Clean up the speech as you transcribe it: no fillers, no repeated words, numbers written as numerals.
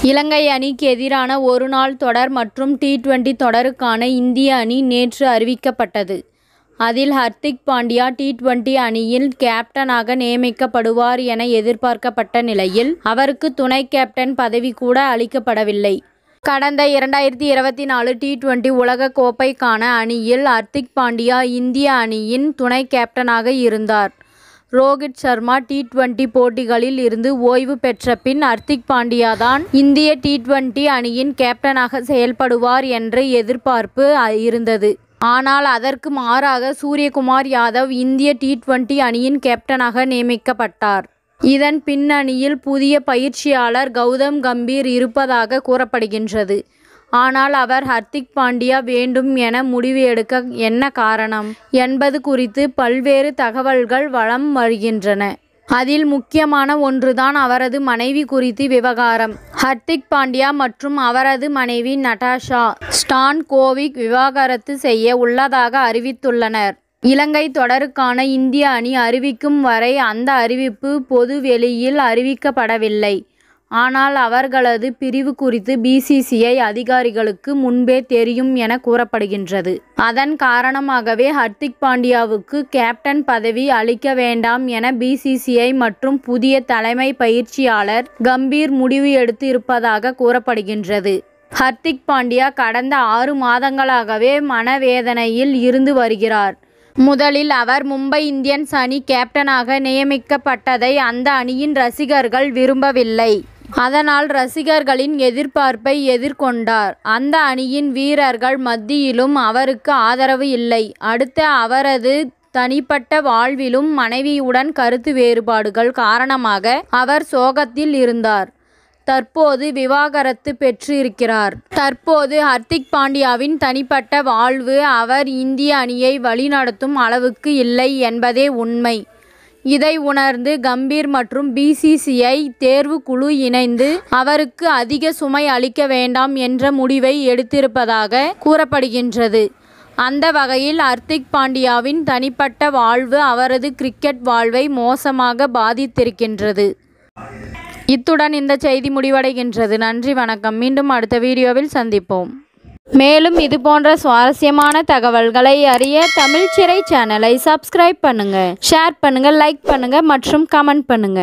இலங்கை அணிக்கு எதிரான ஒருநாள் தொடர் மற்றும் டி20 தொடருக்கான இந்திய அணி நேற்று அறிவிக்கப்பட்டது. அதில் ஹர்திக் பாண்டியா டி20 அணியில் கேப்டனாக நியமிக்கப்படுவார் என எதிர்பார்க்கப்பட்ட நிலையில் அவருக்கு துணை கேப்டன் பதவி கூட அளிக்கப்படவில்லை. கடந்த 2024 டி20 உலக கோப்பைக்கான அணியில் ஹர்திக் பாண்டியா இந்திய அணியின் துணை கேப்டனாக இருந்தார். ரோஹித் சர்மா டி20 போட்டிகளில் இருந்து ஓய்வு பெற்ற பின் ஹர்திக் பாண்டியா தான் இந்திய டி20 அணியின் கேப்டனாக செயல்படுவார் என்ற எதிர்பார்ப்பு இருந்தது. ஆனால் அதற்கு மாறாக சூரியகுமார் யாதவ் இந்திய டி20 அணியின் கேப்டனாக நியமிக்கப்பட்டார். இதன் பின்னணியில் புதிய பயிற்சியாளர் கௌதம் கம்பீர் இருப்பதாக கூறப்படுகின்றது. ஆனால் அவர் ஹர்திக் பாண்டியா வேண்டும் என முடிவு எடுக்க என்ன காரணம் என்பது குறித்து பல்வேறு தகவல்கள் வலம் வருகின்றன. அதில் முக்கியமான ஒன்றுதான் அவரது மனைவி குறித்த விவகாரம். ஹர்திக் பாண்டியா மற்றும் அவரது மனைவி நடாஷா ஸ்டான்கோவிக் விவாகரத்து செய்ய உள்ளதாக அறிவித்துள்ளனர். இலங்கை தொடருக்கான இந்திய அணி அறிவிக்கும் வரை அந்த அறிவிப்பு பொது வெளியில் அறிவிக்கப்படவில்லை. ஆனால் அவர்களது பிரிவு குறித்து பிசிசிஐ அதிகாரிகளுக்கு முன்பே தெரியும் என கூறப்படுகின்றது. அதன் காரணமாகவே ஹர்திக் பாண்டியாவுக்கு கேப்டன் பதவி அளிக்க வேண்டாம் என பிசிசிஐ மற்றும் புதிய தலைமை பயிற்சியாளர் கம்பீர் முடிவு எடுத்து இருப்பதாக கூறப்படுகின்றது. ஹர்திக் பாண்டியா கடந்த 6 மாதங்களாகவே மனவேதனையில் இருந்து வருகிறார். முதலில் அவர் மும்பை இந்தியன்ஸ் அணி கேப்டனாக நியமிக்கப்பட்டதை அந்த அணியின் ரசிகர்கள் விரும்பவில்லை. அதனால் ரசிகர்களின் எதிர்பார்ப்பை எதிர்கொண்டார். அந்த அணியின் வீரர்கள் மத்தியிலும் அவருக்கு ஆதரவு இல்லை. அடுத்து அவரது தனிப்பட்ட வாழ்விலும் மனைவியுடன் கருத்து வேறுபாடுகள் காரணமாக அவர் சோகத்தில் இருந்தார். தற்போது விவாகரத்து பெற்று இருக்கிறார். தற்போது ஹர்திக் பாண்டியாவின் தனிப்பட்ட வாழ்வு அவர் இந்திய அணியை வழிநடத்தும் அளவுக்கு இல்லை என்பதே உண்மை. இதை உணர்ந்து கம்பீர் மற்றும் பிசிசிஐ தேர்வு குழு இணைந்து அவருக்கு அதிக சுமை அளிக்க வேண்டாம் என்ற முடிவை எடுத்திருப்பதாக கூறப்படுகின்றது. அந்த வகையில் ஹர்திக் பாண்டியாவின் தனிப்பட்ட வாழ்வு அவரது கிரிக்கெட் வாழ்வை மோசமாக பாதித்திருக்கின்றது. இத்துடன் இந்த செய்தி முடிவடைகின்றது. நன்றி, வணக்கம். மீண்டும் அடுத்த வீடியோவில் சந்திப்போம். மேலும் இது போன்ற சுவாரஸ்யமான தகவல்களை அறிய தமிழ் சிறை சேனலை சப்ஸ்கிரைப் பண்ணுங்க, ஷேர் பண்ணுங்க, லைக் பண்ணுங்க மற்றும் கமெண்ட் பண்ணுங்க.